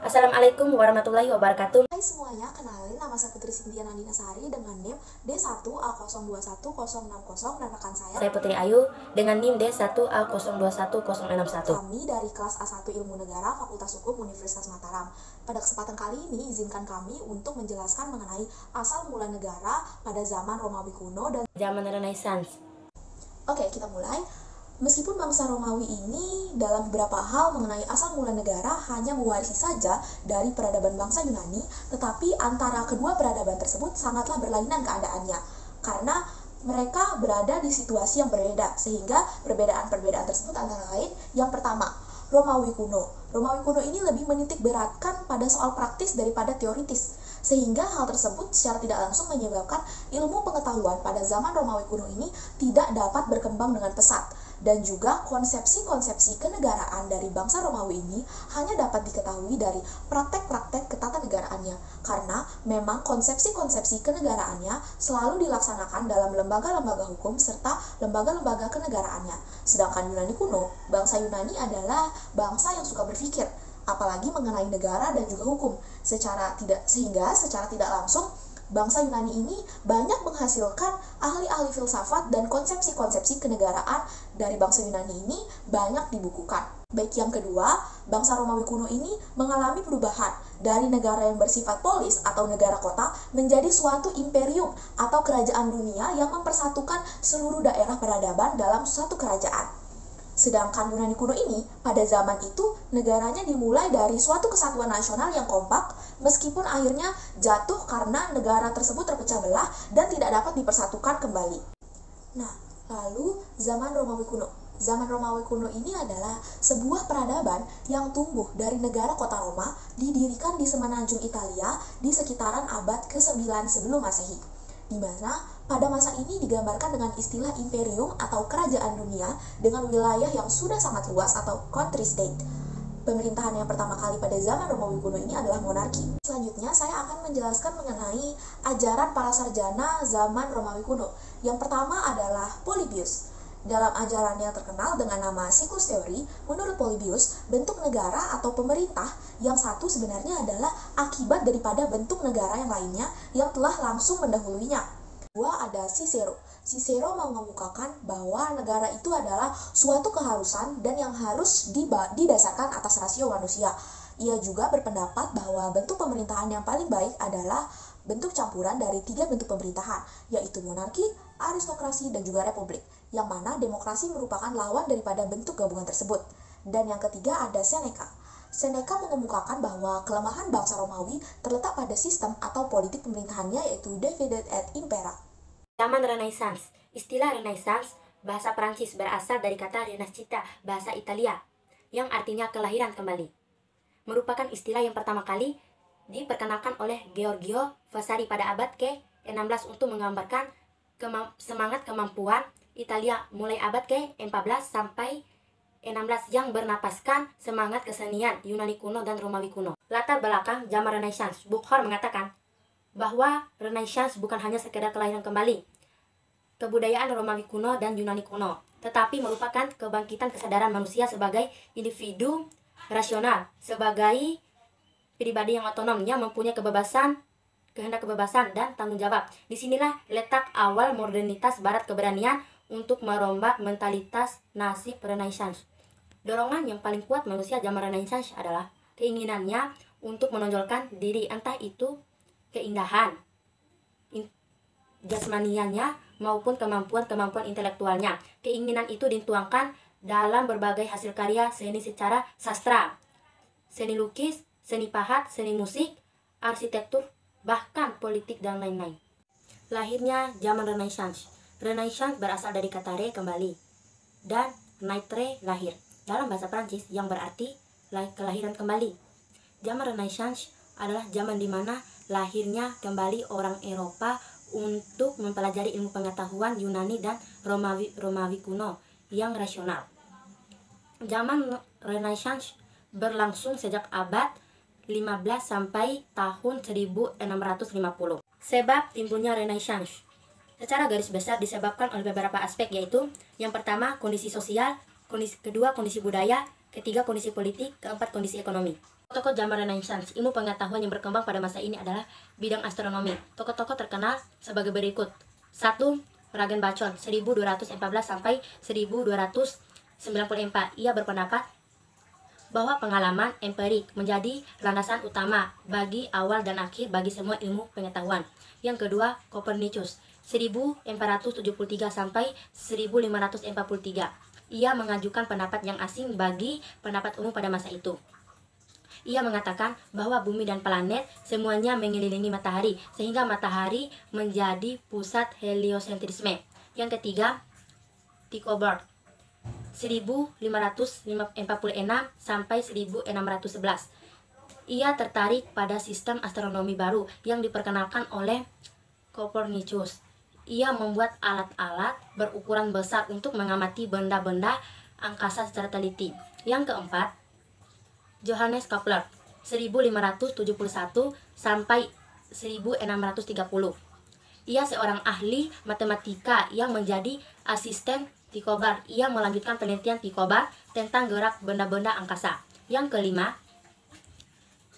Assalamualaikum warahmatullahi wabarakatuh. Hai semuanya, kenalin nama saya Putri Cynthia Nandina Sari dengan NIM D1A021060 dan rekan Saya Putri Ayu dengan NIM D1A021061. kami dari kelas A1 Ilmu Negara Fakultas Hukum Universitas Mataram. Pada kesempatan kali ini, izinkan kami untuk menjelaskan mengenai asal mula negara pada zaman Romawi kuno dan Zaman Renaissance. Oke, kita mulai. Meskipun bangsa Romawi ini dalam beberapa hal mengenai asal mula negara hanya mewarisi saja dari peradaban bangsa Yunani, tetapi antara kedua peradaban tersebut sangatlah berlainan keadaannya. Karena mereka berada di situasi yang berbeda, sehingga perbedaan-perbedaan tersebut antara lain, yang pertama, Romawi kuno. Romawi kuno ini lebih menitik beratkan pada soal praktis daripada teoritis, sehingga hal tersebut secara tidak langsung menyebabkan ilmu pengetahuan pada zaman Romawi kuno ini tidak dapat berkembang dengan pesat. Dan juga konsepsi-konsepsi kenegaraan dari bangsa Romawi ini hanya dapat diketahui dari praktek-praktek ketatanegaraannya, karena memang konsepsi-konsepsi kenegaraannya selalu dilaksanakan dalam lembaga-lembaga hukum serta lembaga-lembaga kenegaraannya. Sedangkan Yunani kuno, bangsa Yunani adalah bangsa yang suka berpikir, apalagi mengenai negara dan juga hukum, sehingga secara tidak langsung bangsa Yunani ini banyak menghasilkan ahli-ahli filsafat dan konsepsi-konsepsi kenegaraan dari bangsa Yunani ini banyak dibukukan. Baik yang kedua, bangsa Romawi kuno ini mengalami perubahan dari negara yang bersifat polis atau negara kota menjadi suatu imperium atau kerajaan dunia yang mempersatukan seluruh daerah peradaban dalam suatu kerajaan. Sedangkan Yunani kuno ini, pada zaman itu, negaranya dimulai dari suatu kesatuan nasional yang kompak, meskipun akhirnya jatuh karena negara tersebut terpecah belah dan tidak dapat dipersatukan kembali. Nah, lalu zaman Romawi kuno. Zaman Romawi kuno ini adalah sebuah peradaban yang tumbuh dari negara kota Roma, didirikan di semenanjung Italia di sekitaran abad ke-9 sebelum Masehi, di mana pada masa ini digambarkan dengan istilah imperium atau kerajaan dunia dengan wilayah yang sudah sangat luas atau country state. Pemerintahan yang pertama kali pada zaman Romawi kuno ini adalah monarki. Selanjutnya saya akan menjelaskan mengenai ajaran para sarjana zaman Romawi kuno. Yang pertama adalah Polybius. Dalam ajarannya terkenal dengan nama siklus teori, menurut Polybius, bentuk negara atau pemerintah yang satu sebenarnya adalah akibat daripada bentuk negara yang lainnya yang telah langsung mendahuluinya. Kedua ada Cicero. Cicero mengemukakan bahwa negara itu adalah suatu keharusan dan yang harus didasarkan atas rasio manusia. Ia juga berpendapat bahwa bentuk pemerintahan yang paling baik adalah bentuk campuran dari 3 bentuk pemerintahan, yaitu monarki, aristokrasi, dan juga republik, yang mana demokrasi merupakan lawan daripada bentuk gabungan tersebut. Dan yang ketiga ada Seneca. Seneca mengemukakan bahwa kelemahan bangsa Romawi terletak pada sistem atau politik pemerintahannya, yaitu Divide et Impera. Zaman Renaissance. Istilah Renaissance bahasa Prancis berasal dari kata Rinascita, bahasa Italia, yang artinya kelahiran kembali. Merupakan istilah yang pertama kali diperkenalkan oleh Giorgio Vasari pada abad ke-16 untuk menggambarkan semangat kemampuan Italia mulai abad ke-14 sampai 16 yang bernapaskan semangat kesenian Yunani kuno dan Romawi kuno. Latar belakang zaman Renaissance. Buchor mengatakan bahwa Renaissance bukan hanya sekedar kelahiran kembali kebudayaan Romawi kuno dan Yunani kuno, tetapi merupakan kebangkitan kesadaran manusia sebagai individu rasional, sebagai pribadi yang otonom yang mempunyai kehendak kebebasan dan tanggung jawab. Disinilah letak awal modernitas Barat keberanian untuk merombak mentalitas nasib Renaissance. Dorongan yang paling kuat manusia zaman Renaissance adalah keinginannya untuk menonjolkan diri, entah itu keindahan jasmaniannya maupun kemampuan intelektualnya. Keinginan itu dituangkan dalam berbagai hasil karya seni secara sastra, seni lukis, seni pahat, seni musik, arsitektur, bahkan politik dan lain-lain. Lahirnya zaman Renaissance. Renaissance berasal dari kata re, kembali, dan naître, lahir, dalam bahasa Prancis yang berarti kelahiran kembali. Zaman Renaissance adalah zaman di mana lahirnya kembali orang Eropa untuk mempelajari ilmu pengetahuan Yunani dan Romawi kuno yang rasional. Zaman Renaissance berlangsung sejak abad 15 sampai tahun 1650. Sebab timbulnya Renaissance secara garis besar disebabkan oleh beberapa aspek, yaitu yang pertama kondisi sosial, kedua kondisi budaya, ketiga kondisi politik, keempat kondisi ekonomi. Tokoh zaman Renaissance, ilmu pengetahuan yang berkembang pada masa ini adalah bidang astronomi. Tokoh-tokoh terkenal sebagai berikut. 1. Ragan Bacon, 1214 sampai 1294. Ia berpendapat bahwa pengalaman empirik menjadi landasan utama bagi awal dan akhir bagi semua ilmu pengetahuan. Yang kedua, Copernicus, 1473 sampai 1543. Ia mengajukan pendapat yang asing bagi pendapat umum pada masa itu. Ia mengatakan bahwa bumi dan planet semuanya mengelilingi matahari, sehingga matahari menjadi pusat heliosentrisme. Yang ketiga, Tycho Brahe, 1546 sampai 1611. Ia tertarik pada sistem astronomi baru yang diperkenalkan oleh Copernicus. Ia membuat alat-alat berukuran besar untuk mengamati benda-benda angkasa secara teliti. Yang keempat, Johannes Kepler, 1571 sampai 1630. Ia seorang ahli matematika yang menjadi asisten Tycho Brahe. Ia melanjutkan penelitian Tycho Brahe tentang gerak benda-benda angkasa. Yang kelima,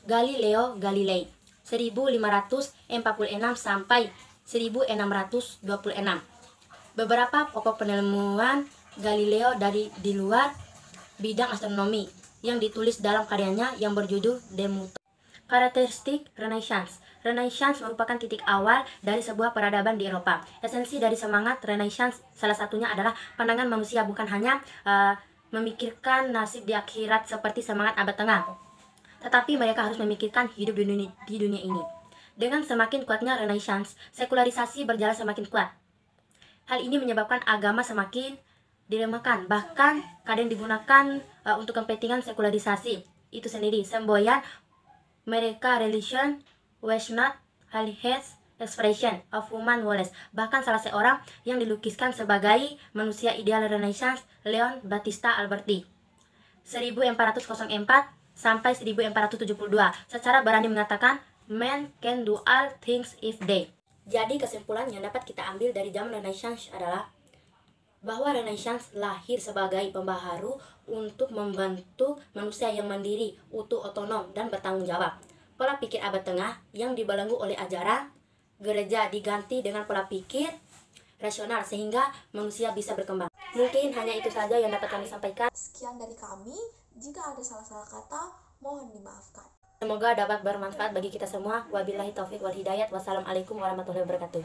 Galileo Galilei, 1546 sampai 1626. Beberapa pokok penemuan Galileo di luar bidang astronomi yang ditulis dalam karyanya yang berjudul De Mutare. Karakteristik Renaissance. Renaissance merupakan titik awal dari sebuah peradaban di Eropa. Esensi dari semangat Renaissance salah satunya adalah pandangan manusia bukan hanya memikirkan nasib di akhirat seperti semangat abad tengah, tetapi mereka harus memikirkan hidup di dunia ini. Dengan semakin kuatnya Renaissance, sekularisasi berjalan semakin kuat. Hal ini menyebabkan agama semakin diremehkan, bahkan kadang digunakan untuk kepentingan sekularisasi itu sendiri. Semboyan mereka religion was not highest expression of human values. Bahkan salah seorang yang dilukiskan sebagai manusia ideal Renaissance, Leon Battista Alberti, 1404 sampai 1472, secara berani mengatakan man can do all things if they. Jadi kesimpulan yang dapat kita ambil dari zaman Renaissance adalah bahwa Renaissance lahir sebagai pembaharu untuk membentuk manusia yang mandiri, utuh, otonom, dan bertanggung jawab. Pola pikir abad tengah yang dibelenggu oleh ajaran gereja diganti dengan pola pikir rasional sehingga manusia bisa berkembang. Mungkin hanya itu saja yang dapat kami sampaikan. Sekian dari kami. Jika ada salah-salah kata, mohon dimaafkan. Semoga dapat bermanfaat bagi kita semua. Wabillahi taufik wal hidayat. Wassalamualaikum warahmatullahi wabarakatuh.